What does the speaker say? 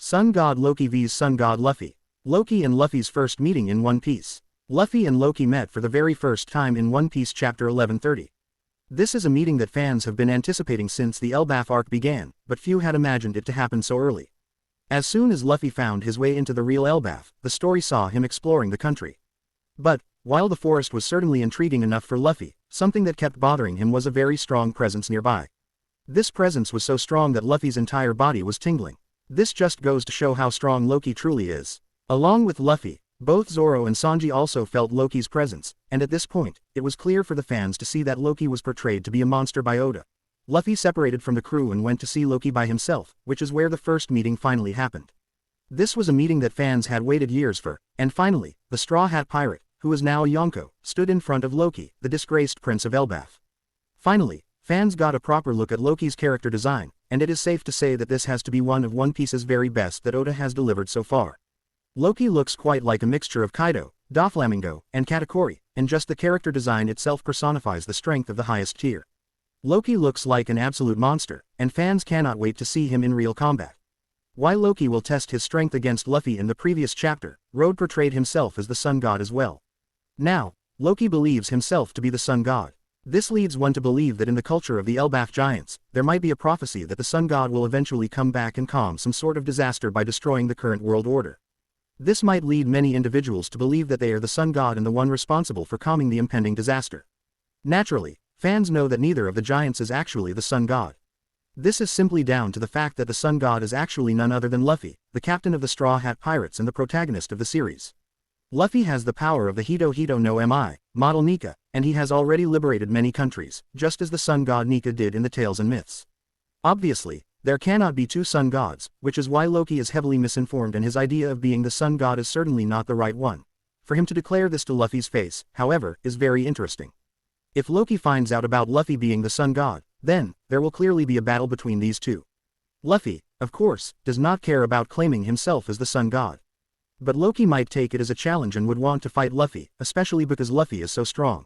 Sun God Loki vs Sun God Luffy. Loki and Luffy's first meeting in One Piece. Luffy and Loki met for the very first time in One Piece chapter 1130. This is a meeting that fans have been anticipating since the Elbaf arc began, but few had imagined it to happen so early. As soon as Luffy found his way into the real Elbaf, the story saw him exploring the country. But, while the forest was certainly intriguing enough for Luffy, something that kept bothering him was a very strong presence nearby. This presence was so strong that Luffy's entire body was tingling. This just goes to show how strong Loki truly is. Along with Luffy, both Zoro and Sanji also felt Loki's presence, and at this point, it was clear for the fans to see that Loki was portrayed to be a monster by Oda. Luffy separated from the crew and went to see Loki by himself, which is where the first meeting finally happened. This was a meeting that fans had waited years for, and finally, the Straw Hat Pirate, who is now a Yonko, stood in front of Loki, the disgraced Prince of Elbaf. Finally, fans got a proper look at Loki's character design, and it is safe to say that this has to be one of One Piece's very best that Oda has delivered so far. Loki looks quite like a mixture of Kaido, Doflamingo, and Katakuri, and just the character design itself personifies the strength of the highest tier. Loki looks like an absolute monster, and fans cannot wait to see him in real combat. While Loki will test his strength against Luffy in the previous chapter, Road portrayed himself as the Sun God as well. Now, Loki believes himself to be the Sun God. This leads one to believe that in the culture of the Elbaf giants, there might be a prophecy that the Sun God will eventually come back and calm some sort of disaster by destroying the current world order. This might lead many individuals to believe that they are the Sun God and the one responsible for calming the impending disaster. Naturally, fans know that neither of the giants is actually the Sun God. This is simply down to the fact that the Sun God is actually none other than Luffy, the captain of the Straw Hat Pirates and the protagonist of the series. Luffy has the power of the Hito Hito no Mi, model Nika, and he has already liberated many countries, just as the Sun God Nika did in the Tales and Myths. Obviously, there cannot be two Sun Gods, which is why Loki is heavily misinformed and his idea of being the Sun God is certainly not the right one. For him to declare this to Luffy's face, however, is very interesting. If Loki finds out about Luffy being the Sun God, then, there will clearly be a battle between these two. Luffy, of course, does not care about claiming himself as the Sun God. But Loki might take it as a challenge and would want to fight Luffy, especially because Luffy is so strong.